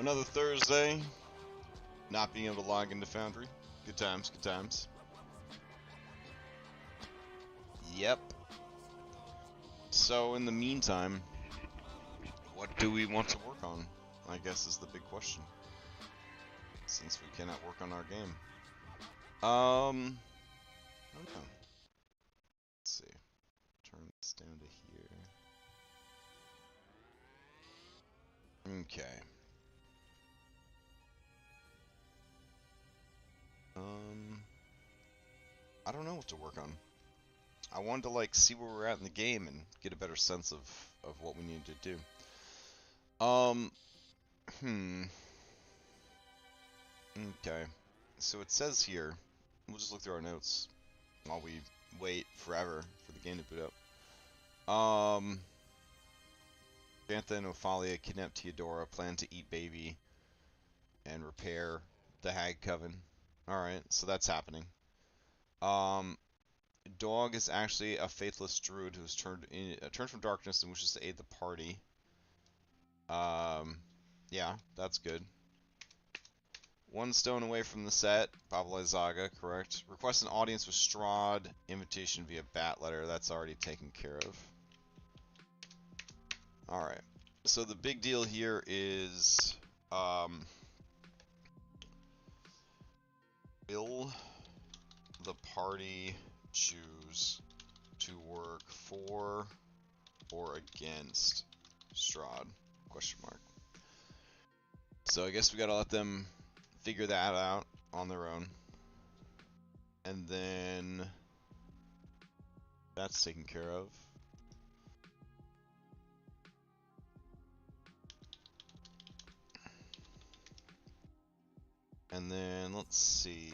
another Thursday. Not being able to log into Foundry. Good times, good times. Yep. So in the meantime, what do we want to work on? I guess is the big question. Since we cannot work on our game. I don't know. Let's see. Turn this down to here. Okay. I don't know what to work on. I wanted to like see where we're at in the game and get a better sense of what we need to do. Okay. So it says here, we'll just look through our notes while we wait forever for the game to boot up. Bantha and Ophalia kidnap Theodora, plan to eat baby, and repair the Hag Coven. Alright, so that's happening. Dog is actually a faithless druid who has turned from darkness and wishes to aid the party. Yeah, that's good. One stone away from the set, Babylai Zaga, correct. Request an audience with Strahd, invitation via bat letter, that's already taken care of. Alright, so the big deal here is, will the party choose to work for or against Strahd? Question mark. So I guess we gotta let them figure that out on their own. And then that's taken care of. And then let's see.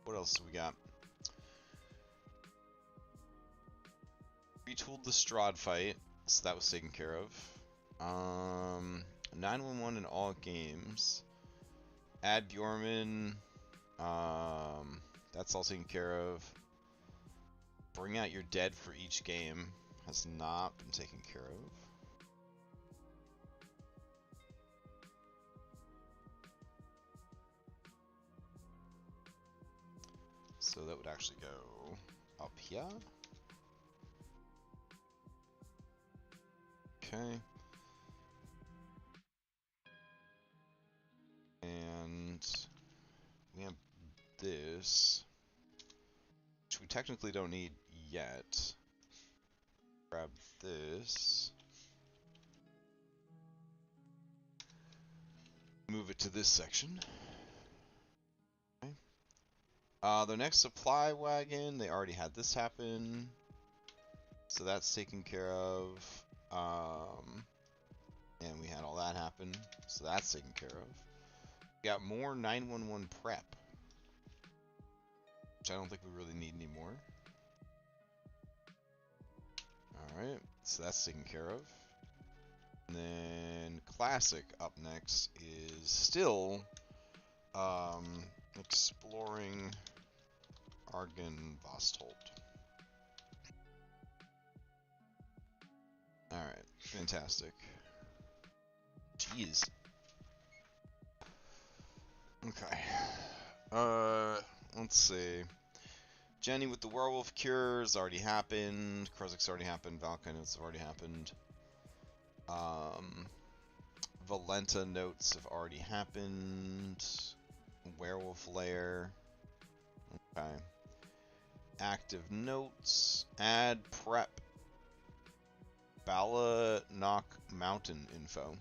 What else do we got? Retooled the Strahd fight, so that was taken care of. 911 in all games. Add Bjorman. That's all taken care of. Bring out your dead for each game has not been taken care of. So that would actually go up here. Okay. And we have this, which we technically don't need yet. Grab this. Move it to this section. Okay. The next supply wagon, they already had this happen. So that's taken care of. And we had all that happen. So that's taken care of. We got more 911 prep. Which I don't think we really need anymore. Alright, so that's taken care of. And then Classic up next is still exploring Argon Vostolt. Alright, fantastic. Jeez. Okay. Let's see. Jenny with the werewolf cures already happened. Kruzik's already happened. Valkynotes have already happened. Valenta notes have already happened. Werewolf lair. Okay. Active notes. Add prep. Balanock Mountain info.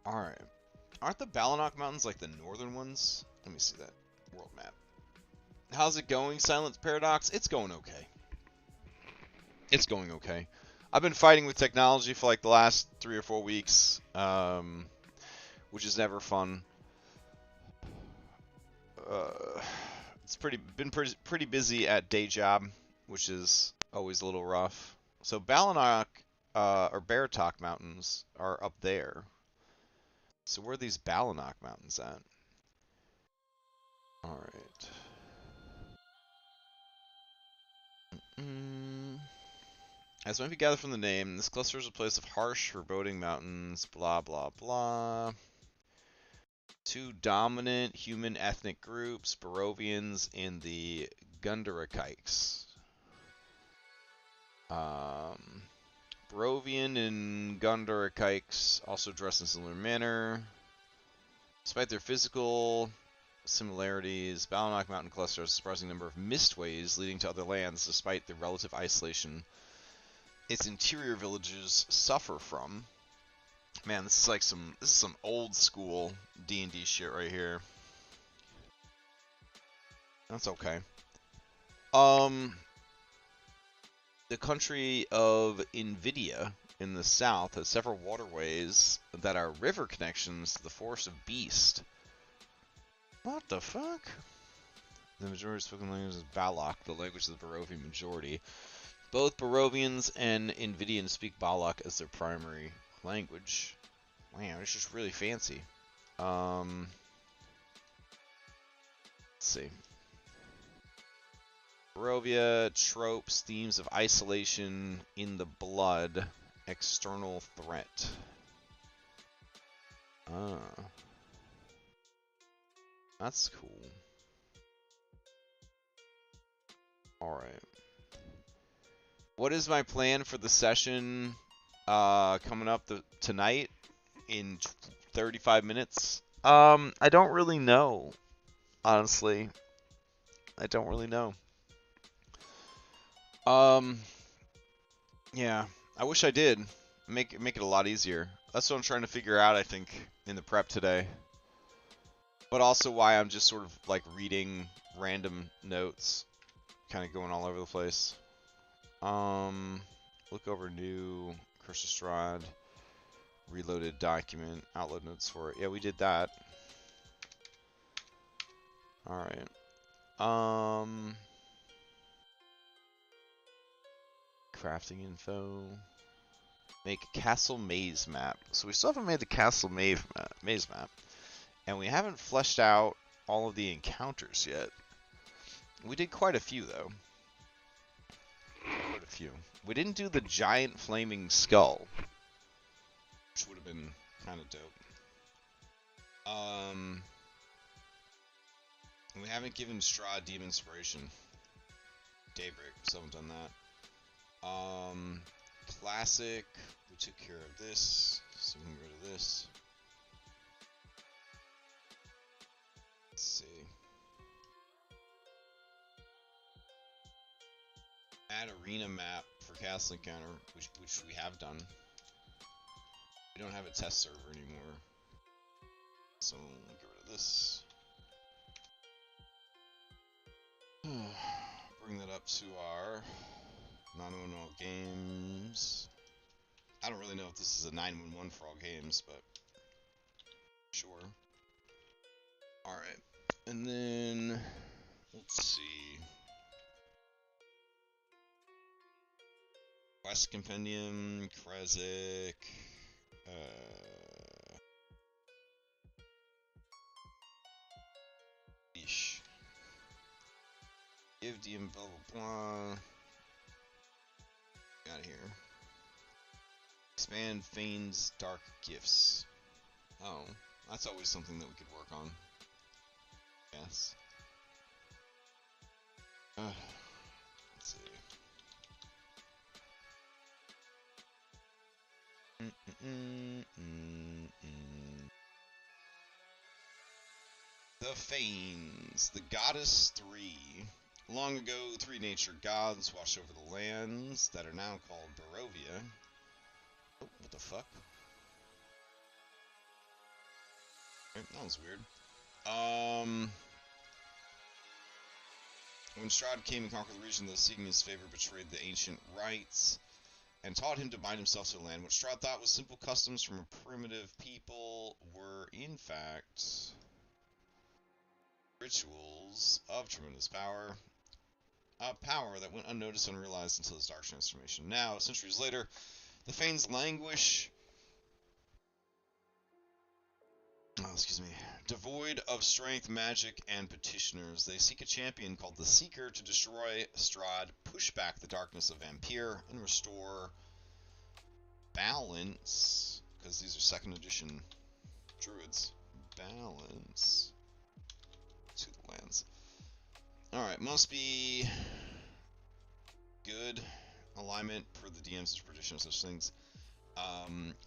Alright. Aren't the Balanock Mountains like the northern ones? Let me see that world map. How's it going, Silence Paradox? It's going okay. It's going okay. I've been fighting with technology for like the last 3 or 4 weeks, which is never fun. It's been pretty busy at day job, which is always a little rough. So Balanock or Baratok Mountains are up there. So where are these Balanock Mountains at? All right. As might be gathered from the name, this cluster is a place of harsh, foreboding mountains, blah blah blah. Two dominant human ethnic groups, Barovians and the Gundarakikes. Barovian and Gundarakikes also dress in a similar manner. Despite their physical similarities, Balanok Mountain Cluster has a surprising number of mistways leading to other lands despite the relative isolation its interior villages suffer from. Man, this is like some old school D&D shit right here. That's okay. The country of Invidia in the south has several waterways that are river connections to the Forest of Beast. What the fuck? The majority of spoken language is Balak, the language of the Barovian majority. Both Barovians and Invidians speak Balak as their primary language. Wow, it's just really fancy. Let's see. Barovia, tropes, themes of isolation in the blood, external threat. Ah. That's cool. Alright. What is my plan for the session coming up tonight in 35 minutes? I don't really know. Honestly. I don't really know. Yeah. I wish I did. Make it a lot easier. That's what I'm trying to figure out, I think, in the prep today. But also why I'm just sort of like reading random notes, kind of going all over the place. Look over new Curse of Strahd, reloaded document, outload notes for it. Yeah, we did that. All right. Crafting info. Make castle maze map. So we still haven't made the castle maze map. And we haven't fleshed out all of the encounters yet. We did quite a few, though. Quite a few. We didn't do the giant flaming skull, which would have been kind of dope. We haven't given Strahd Deep Inspiration. Daybreak, we still haven't done that. Classic, we took care of this, so we can go to this. Let's see. Add arena map for castle encounter, which we have done. We don't have a test server anymore, so we'll get rid of this. Bring that up to our 911 games. I don't really know if this is a 911 for all games, but sure. Alright, and then let's see. Quest Compendium, Krezik, Ish. Give DM blah blah blah. Out of here. Expand Fane's Dark Gifts. Oh, that's always something that we could work on. Yes. Let's see. The Fanes, the Goddess 3. Long ago, 3 nature gods watched over the lands that are now called Barovia. Oh, what the fuck? That was weird. When Strahd came and conquered the region, those seeking his favor betrayed the ancient rites and taught him to bind himself to the land. What Strahd thought was simple customs from a primitive people were, in fact, rituals of tremendous power. A power that went unnoticed and unrealized until his dark transformation. Now, centuries later, the Fanes languish Oh, excuse me. Devoid of strength, magic, and petitioners, they seek a champion called the Seeker to destroy Strahd, push back the darkness of Vampire, and restore balance, because these are 2nd edition druids, balance to the lands. Alright, must be good alignment per the DM's prediction of such things.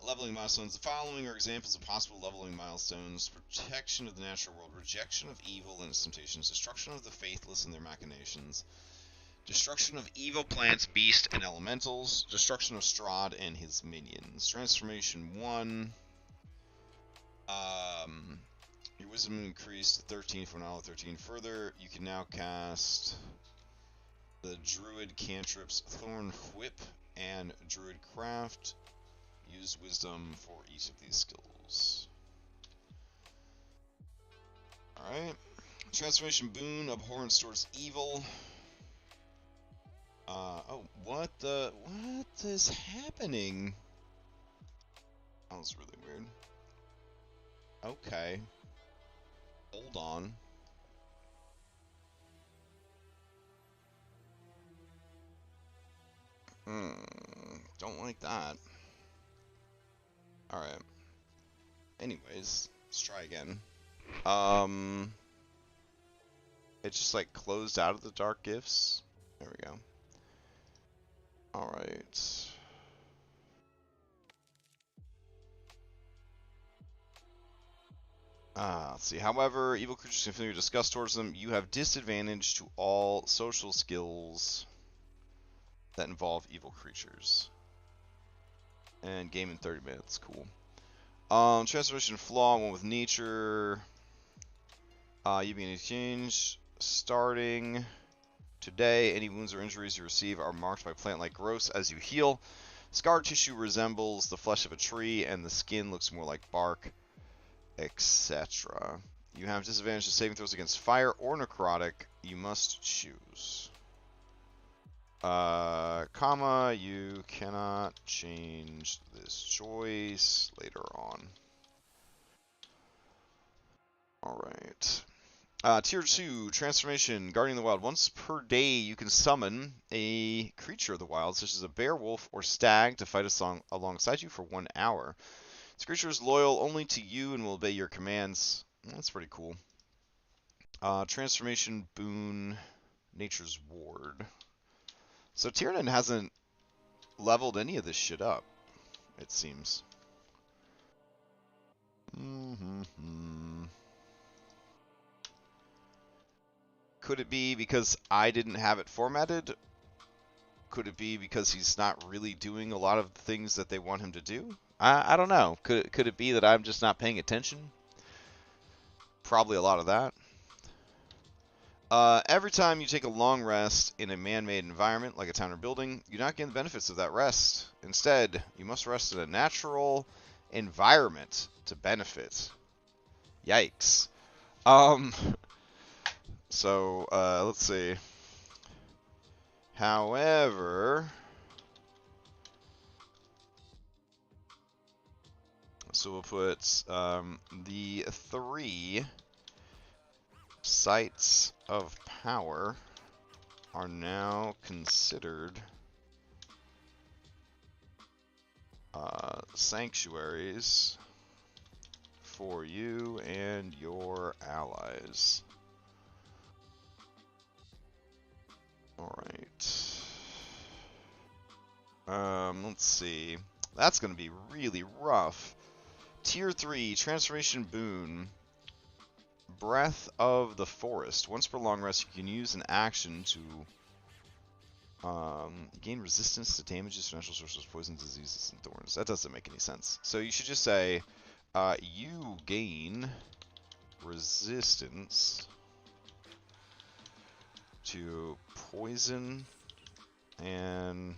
Leveling milestones. The following are examples of possible leveling milestones: protection of the natural world, rejection of evil and its temptations, destruction of the faithless and their machinations, destruction of evil plants, beasts, and elementals, destruction of Strahd and his minions. Transformation 1. Your wisdom increased to 13 from now 13 further. You can now cast the druid cantrips Thorn Whip and Druid Craft. Use wisdom for each of these skills. Alright. Transformation boon, abhorrence towards evil. Oh, what is happening? That was really weird. Okay. Hold on. Don't like that. Alright. Anyways, let's try again. It just like closed out of the dark gifts. There we go. Alright. Let's see. However, evil creatures can feel your disgust towards them. You have disadvantage to all social skills that involve evil creatures. And game in 30 minutes. Cool. Transformation flaw, one with nature. You begin exchange. Starting today, any wounds or injuries you receive are marked by plant-like growths as you heal. Scar tissue resembles the flesh of a tree, and the skin looks more like bark, etc. You have disadvantage to saving throws against fire or necrotic. You must choose. Comma, you cannot change this choice later on. Alright. Tier 2, Transformation, Guardian of the Wild. Once per day, you can summon a creature of the wild, such as a bear, wolf, or stag, to fight alongside you for 1 hour. This creature is loyal only to you and will obey your commands. That's pretty cool. Transformation boon, Nature's Ward. So Tiernan hasn't leveled any of this shit up, it seems. Could it be because I didn't have it formatted? Could it be because he's not really doing a lot of the things that they want him to do? I don't know. Could it be that I'm just not paying attention? Probably a lot of that. Every time you take a long rest in a man-made environment, like a town or building, you do not gain the benefits of that rest. Instead, you must rest in a natural environment to benefit. Yikes. So, let's see. However, so we'll put the 3 sites of power are now considered sanctuaries for you and your allies. Alright. Let's see. That's going to be really rough. Tier 3, Transformation Boon. Breath of the Forest. Once per long rest, you can use an action to gain resistance to damages from natural sources, poison, diseases, and thorns. That doesn't make any sense. So you should just say, you gain resistance to poison and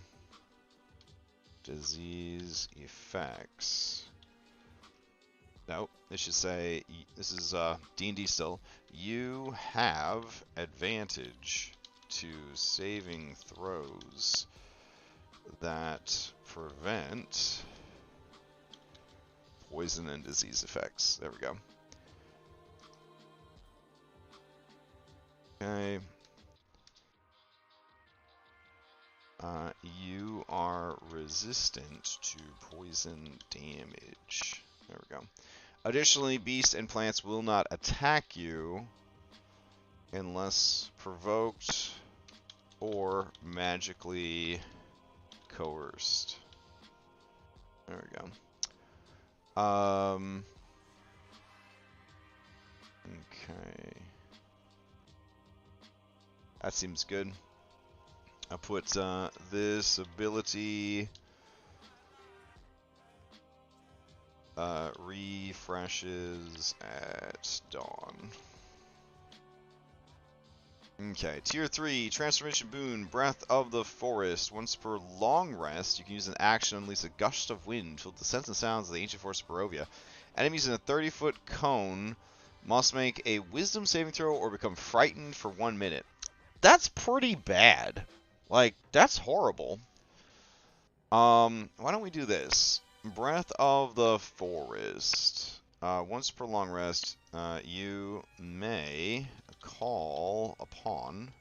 disease effects. Nope, it should say, this is D&D still, you have advantage to saving throws that prevent poison and disease effects. There we go. Okay. You are resistant to poison damage. There we go. Additionally, beasts and plants will not attack you unless provoked or magically coerced. There we go. Okay. That seems good. I'll put this ability refreshes at dawn. Okay, Tier 3, Transformation Boon, Breath of the Forest. Once per long rest, you can use an action to unleash a gust of wind filled with the scents and sounds of the ancient forest of Barovia. Enemies in a 30-foot cone must make a wisdom saving throw or become frightened for 1 minute. That's pretty bad. Like, that's horrible. Why don't we do this? Breath of the Forest. Once per long rest, you may call upon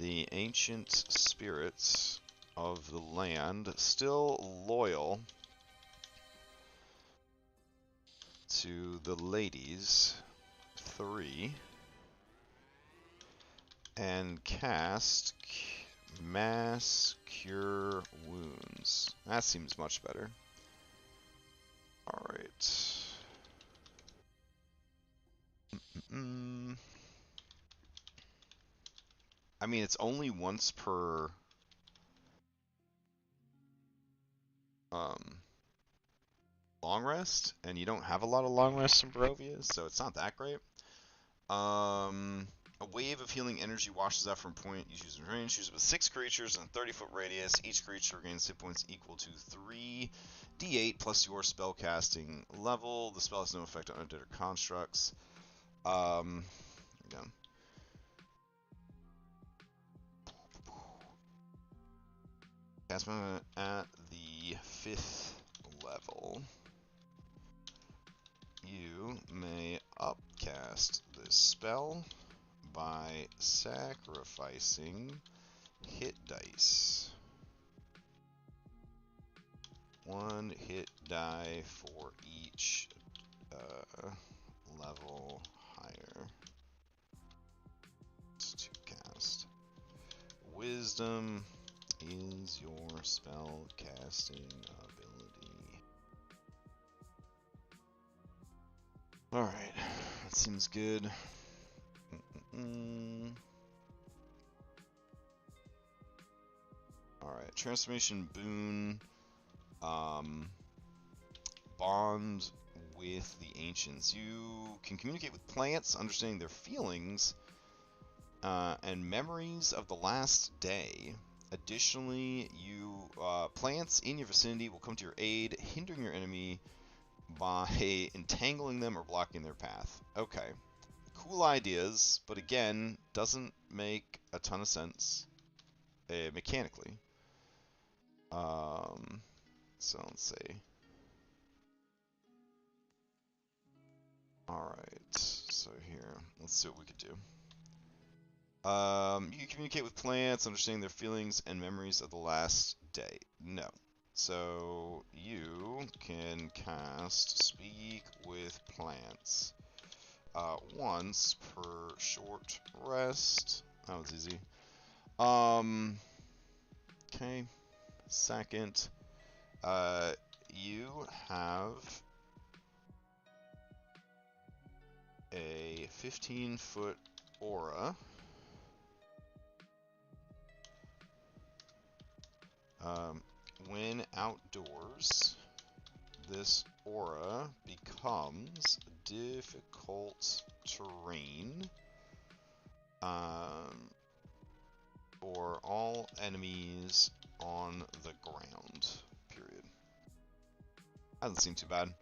the ancient spirits of the land, still loyal to the ladies, 3, and cast Mass Cure Wounds. That seems much better. Alright. I mean, it's only once per long rest, and you don't have a lot of long rests in Barovia, so it's not that great. A wave of healing energy washes out from a point you choose in range. Choose with 6 creatures in a 30-foot radius. Each creature gains hit points equal to 3d8 plus your spellcasting level. The spell has no effect on undead or constructs. Again. Cast at the 5th level. You may upcast this spell by sacrificing hit dice. 1 hit die for each level higher to cast. Wisdom is your spell casting ability. Alright, that seems good. Alright, Transformation Boon. Bond with the Ancients. You can communicate with plants, understanding their feelings and memories of the last day. Additionally, plants in your vicinity will come to your aid, hindering your enemy by entangling them or blocking their path. Okay. Cool ideas, but again, doesn't make a ton of sense mechanically. So let's see. Alright, so here, let's see what we could do. You can communicate with plants, understanding their feelings and memories of the last day. No. So you can cast Speak with Plants once per short rest. That was easy. Okay. Second, you have a 15-foot aura. When outdoors, this aura becomes difficult terrain for all enemies on the ground, period. Doesn't seem too bad.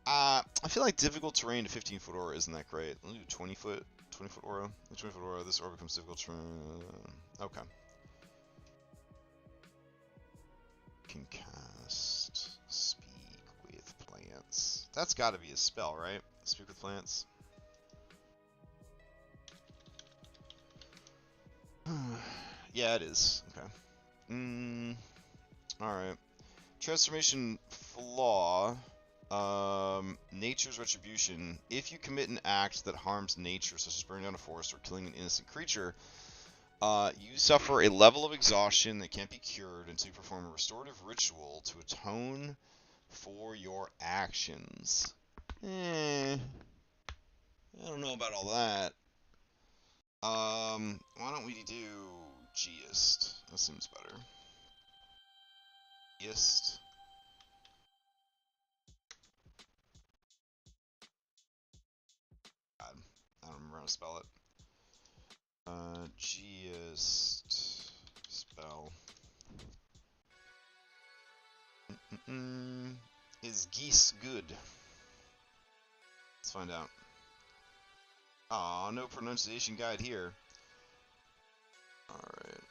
I feel like difficult terrain to 15-foot aura isn't that great. Let me do 20-foot aura. 20-foot aura, this aura becomes difficult terrain. Okay. Can cast Speak with Plants. That's gotta be a spell, right? Speak with plants. Yeah, it is. Okay. Alright. Transformation flaw. Nature's retribution. If you commit an act that harms nature, such as burning down a forest or killing an innocent creature, you suffer a level of exhaustion that can't be cured until you perform a restorative ritual to atone for your actions. I don't know about all that. Why don't we do Geist? That seems better. Geist. God, I don't remember how to spell it. Geist spell. Is geese good? Let's find out. Aw, no pronunciation guide here. Alright.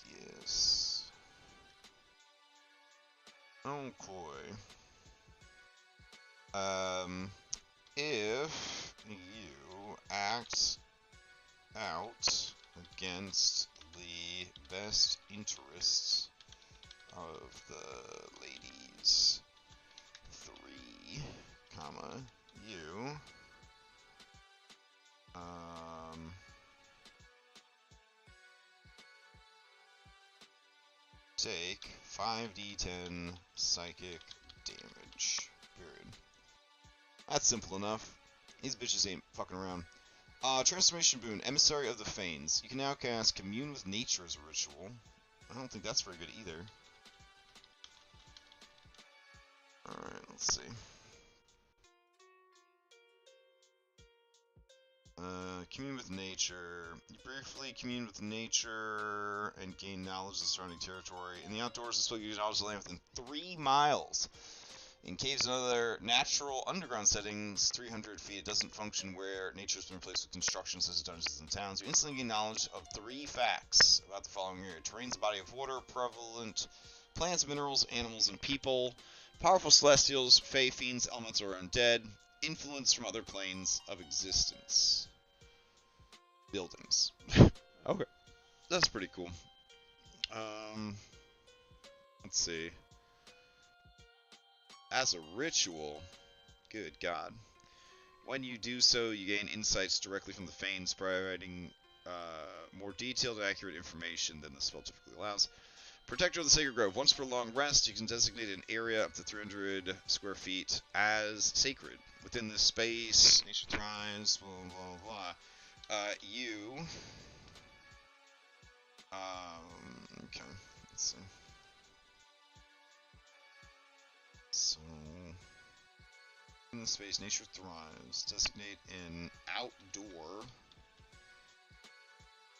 Geese. Okay. If you act out against the best interests of the ladies, 3, comma, you, take 5d10 psychic damage. Period. That's simple enough. These bitches ain't fucking around. Transformation boon, Emissary of the Fanes. You can now cast Commune with Nature as a ritual. I don't think that's very good either. Alright, let's see. Commune with Nature. You briefly commune with nature and gain knowledge of the surrounding territory. In the outdoors, the spell gives you knowledge of the land within 3 miles. In caves and other natural underground settings, 300 feet, it doesn't function where nature has been replaced with construction such as dungeons and towns. You instantly gain knowledge of 3 facts about the following area. Terrain's a body of water, prevalent plants, minerals, animals, and people. Powerful celestials, fey, fiends, elements, or undead. Influence from other planes of existence. Buildings. Okay. That's pretty cool. Let's see. As a ritual, good God. When you do so, you gain insights directly from the Fanes, providing more detailed and accurate information than the spell typically allows. Protector of the Sacred Grove. Once per long rest, you can designate an area up to 300 square feet as sacred. Within this space, nature thrives, blah, blah, blah. You... okay, let's see. So... in the space, nature thrives. Designate an outdoor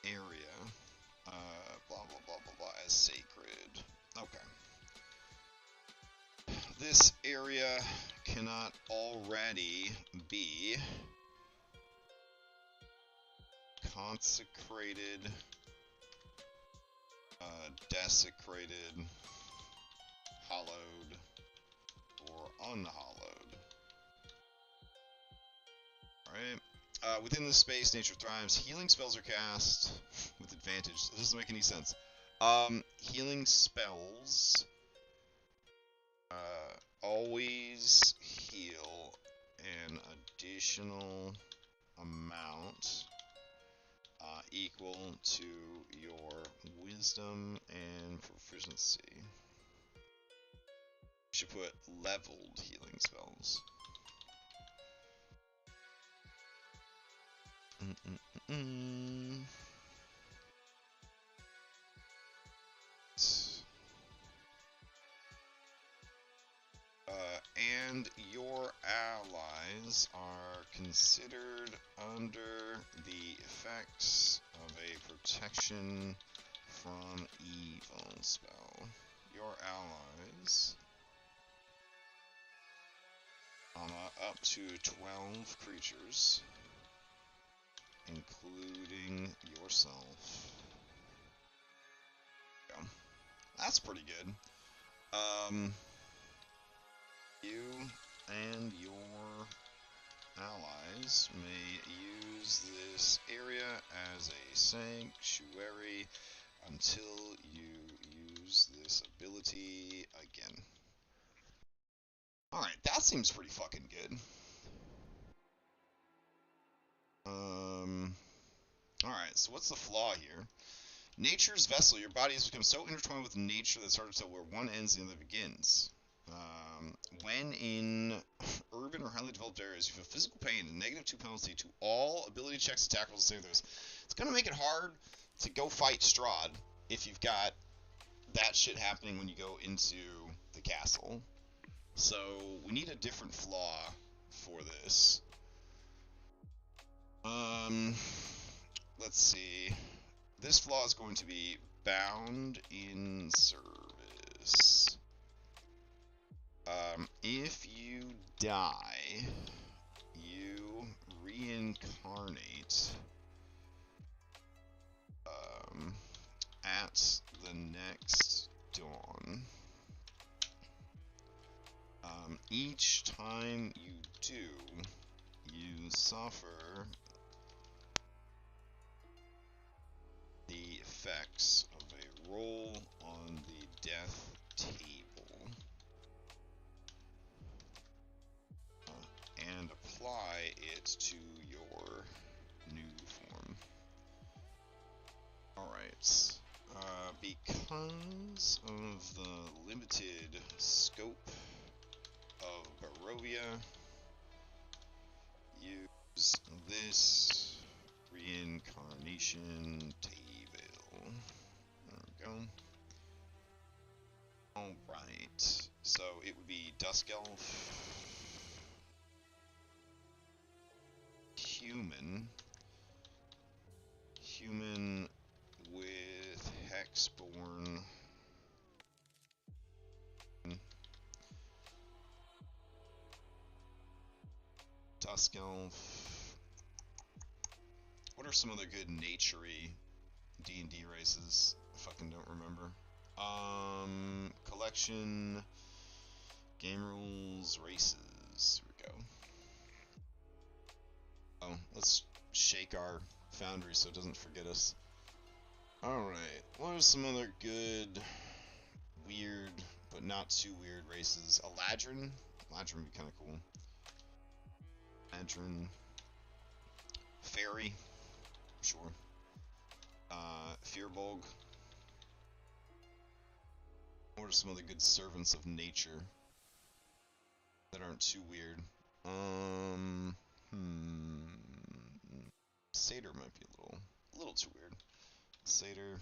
area, blah, blah, blah, blah, blah, as sacred. Okay. This area cannot already be consecrated, desecrated, hollowed, or unhollowed. Alright. Within this space, nature thrives. Healing spells are cast with advantage. This doesn't make any sense. Healing spells always heal an additional amount equal to your wisdom and proficiency. You should put leveled healing spells. And your allies are considered under the effects of a protection from evil spell. Your allies, up to 12 creatures, including yourself. Yeah. That's pretty good. and your allies may use this area as a sanctuary until you use this ability again. Alright, that seems pretty fucking good. Alright, so what's the flaw here? Nature's vessel. Your body has become so intertwined with nature that it's hard to tell where one ends and the other begins. When in urban or highly developed areas, you feel physical pain and -2 penalty to all ability checks, attack rolls, save those. It's gonna make it hard to go fight Strahd if you've got that shit happening when you go into the castle. So we need a different flaw for this. Let's see. This flaw is going to be bound in service. If you die, you reincarnate at the next dawn. Each time you do, you suffer the effects of a roll on the death table and apply it to your new form. Alright, because of the limited scope of Barovia, use this reincarnation table. There we go. Alright, so it would be Dusk Elf, human with Hexborn, Dusk Elf. What are some other good nature-y D&D races? I fucking don't remember. Collection, game rules, races. Here we go. Oh, let's shake our foundry so it doesn't forget us. Alright, what are some other good, weird, but not too weird races? Eladrin? Eladrin would be kind of cool. Eladrin. Fairy? Sure. Firbolg. What are some other good servants of nature that aren't too weird? Satyr might be a little too weird. Satyr.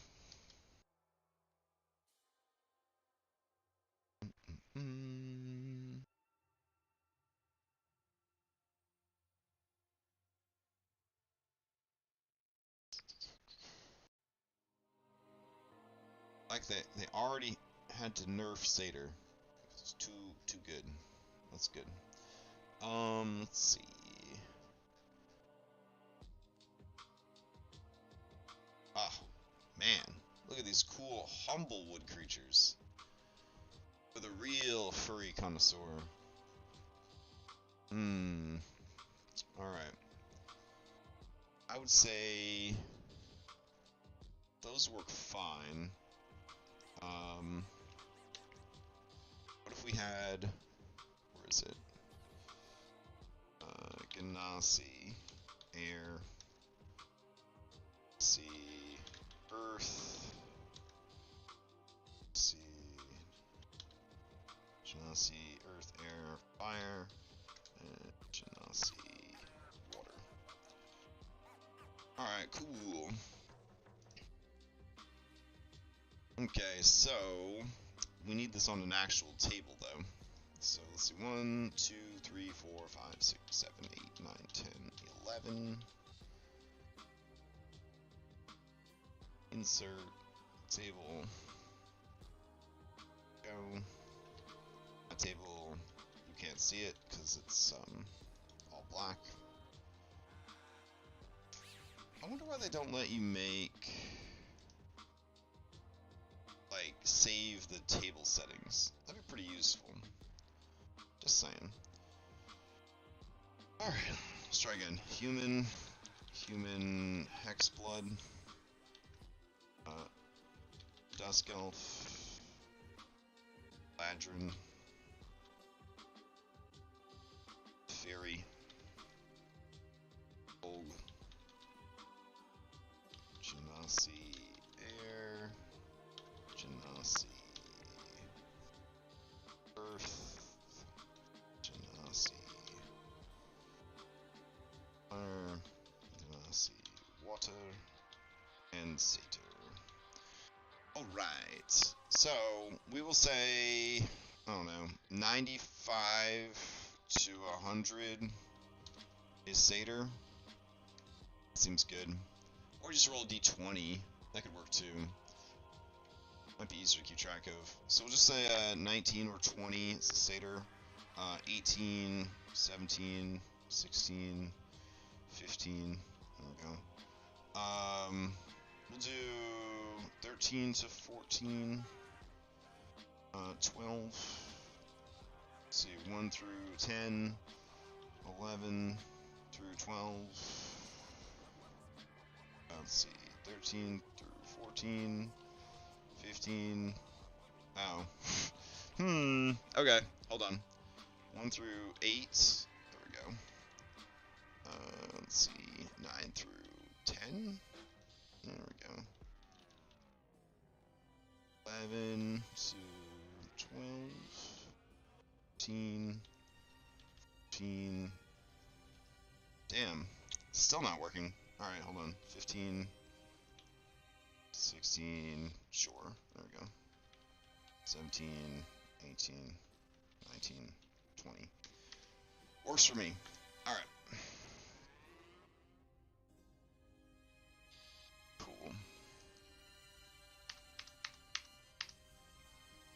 Like they already had to nerf Satyr. It's too good. That's good. Let's see. Ah, man. Look at these cool Humblewood creatures. For the real furry connoisseur. Alright. I would say those work fine. What if we had, where is it? Ganassi, air, sea, earth, sea, Ganassi, earth, air, fire, and Ganassi, water. Alright, cool. Okay, so we need this on an actual table though. So let's see, 1, 2, 3, 4, 5, 6, 7, 8, 9, 10, 11. Insert table. Go. That table, you can't see it because it's all black. I wonder why they don't let you make, like, save the table settings. That'd be pretty useful. Just saying. Alright, let's try again. Human Hex Blood, Dusk Elf, Ladrin, Fairy, Old, Genasi, Air, Genasi, Earth, Genasi, Fire, Genasi, Water, and Satyr. Alright, so we will say, I don't know, 95 to 100 is Satyr. Seems good. Or just roll a d20. That could work too. Might be easier to keep track of. So we'll just say 19 or 20 is the Satyr. 18, 17, 16, 15. There we go. We'll do 13 to 14. 12. Let's see, 1 through 10. 11 through 12. Let's see, 13 through 14, 15. Oh. Okay, hold on. 1 through 8. There we go. Let's see, 9 through 10. There we go. 11 to 12. 13. 14. Damn. Still not working. Alright, hold on. 15. 16. Sure. There we go. 17. 18. 19. 20. Works for me. Alright. Cool.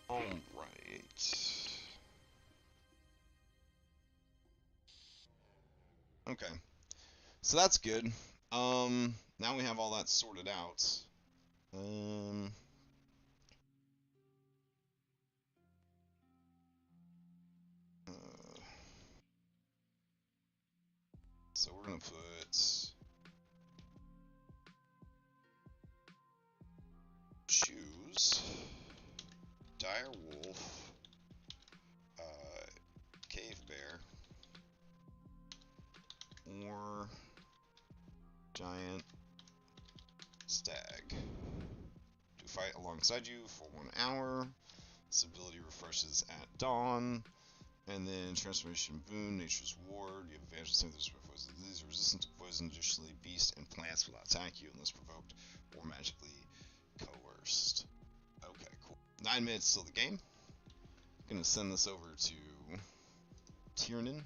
Alright. Okay. So that's good. Now we have all that sorted out. So we're gonna put choose dire wolf, cave bear, or giant stag to fight alongside you for 1 hour. This ability refreshes at dawn. And then transformation boon, nature's ward. You have advantage of something that's poison. These are resistant to poison. Additionally, beasts and plants will not attack you unless provoked or magically coerced. Okay, cool. 9 minutes till the game. Gonna send this over to Tiernan.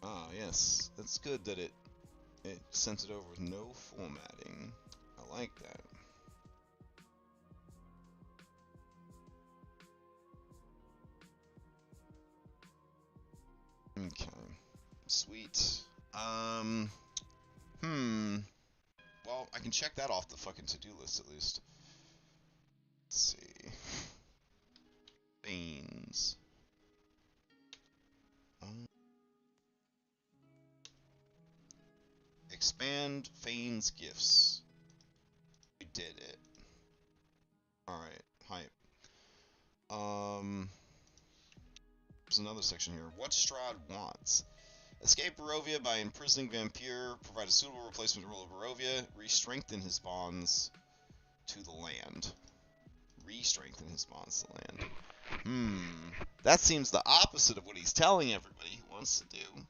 Ah, yes. That's good that it sent it over with no formatting. I like that. Okay. Sweet. Well, I can check that off the fucking to-do list at least. Let's see. Beans. Expand Fane's gifts. We did it. Alright, hype. There's another section here. What Strahd wants. Escape Barovia by imprisoning Vampire. Provide a suitable replacement role of Barovia. Re-strengthen his bonds to the land. Re-strengthen his bonds to the land. That seems the opposite of what he's telling everybody he wants to do.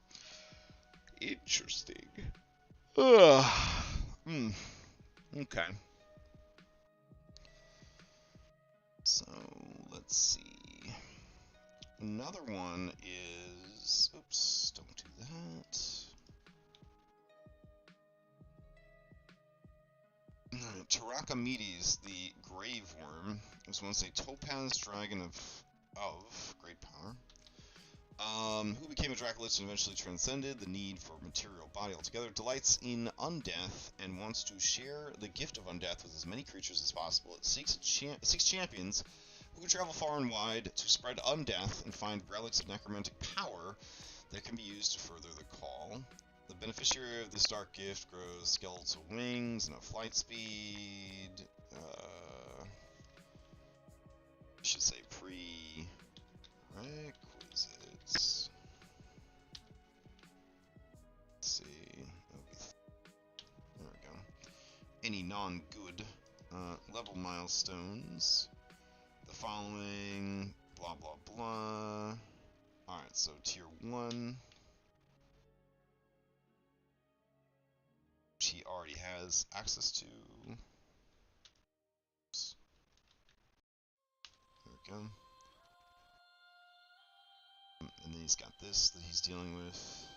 Interesting. Okay. So, let's see. Another one is... Oops, don't do that. Archimedes, the Grave Worm, was once a topaz dragon of great power, who became a Draculist and eventually transcended the need for material body altogether, delights in undeath, and wants to share the gift of undeath with as many creatures as possible. It seeks champions who can travel far and wide to spread undeath and find relics of necromantic power that can be used to further the call. The beneficiary of this dark gift grows skeletal wings and a flight speed. I should say prerequisites. Let's see. There we go. Any non-good level milestones. The following. Blah blah blah. Alright, so tier 1. Which he already has access to. There we go. And then he's got this that he's dealing with.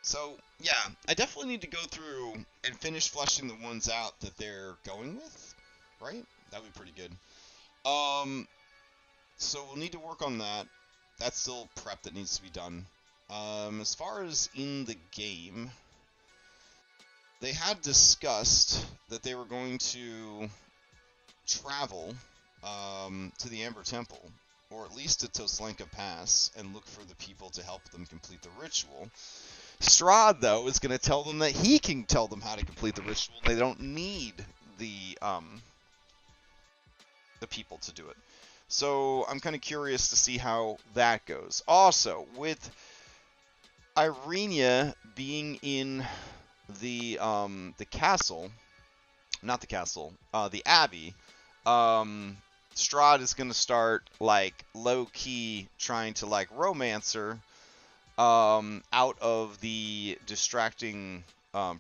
So, yeah, I definitely need to go through and finish fleshing the ones out that they're going with, right? That'd be pretty good. So we'll need to work on that. That's still prep that needs to be done. As far as in the game, they had discussed that they were going to travel to the Amber Temple, or at least to Toslenka Pass, and look for the people to help them complete the ritual. Strahd, though, is going to tell them that he can tell them how to complete the ritual. They don't need the people to do it. So I'm kind of curious to see how that goes. Also, with Irenia being in the castle, not the castle, the abbey, Strahd is going to start like low key trying to like romance her. Out of the distracting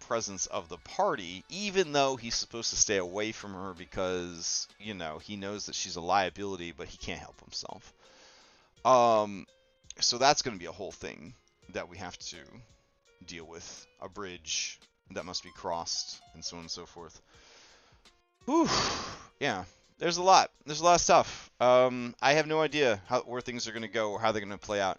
presence of the party, even though he's supposed to stay away from her because, you know, he knows that she's a liability, but he can't help himself. So that's going to be a whole thing that we have to deal with. A bridge that must be crossed, and so on and so forth. Whew. Yeah, there's a lot. There's a lot of stuff. I have no idea where things are going to go or how they're going to play out.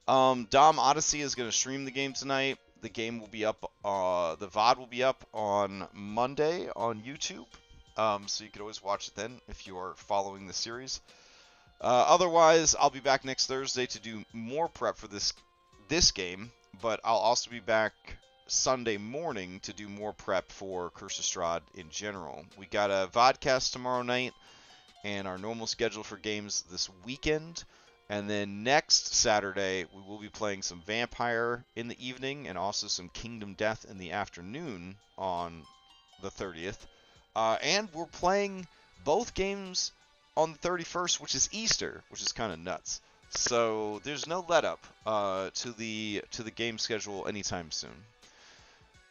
Dom Odyssey is going to stream the game tonight. The game will be up, the VOD will be up on Monday on YouTube. So you can always watch it then if you are following the series. Otherwise, I'll be back next Thursday to do more prep for this game, but I'll also be back Sunday morning to do more prep for Curse of Strahd in general. We got a vodcast tomorrow night and our normal schedule for games this weekend. And then next Saturday, we will be playing some Vampire in the evening and also some Kingdom Death in the afternoon on the 30th. And we're playing both games on the 31st, which is Easter, which is kind of nuts. So there's no let up to the game schedule anytime soon.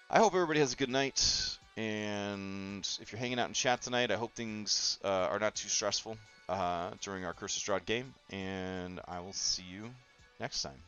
I hope everybody has a good night. And if you're hanging out in chat tonight, I hope things are not too stressful during our Curse of Strahd game, and I will see you next time.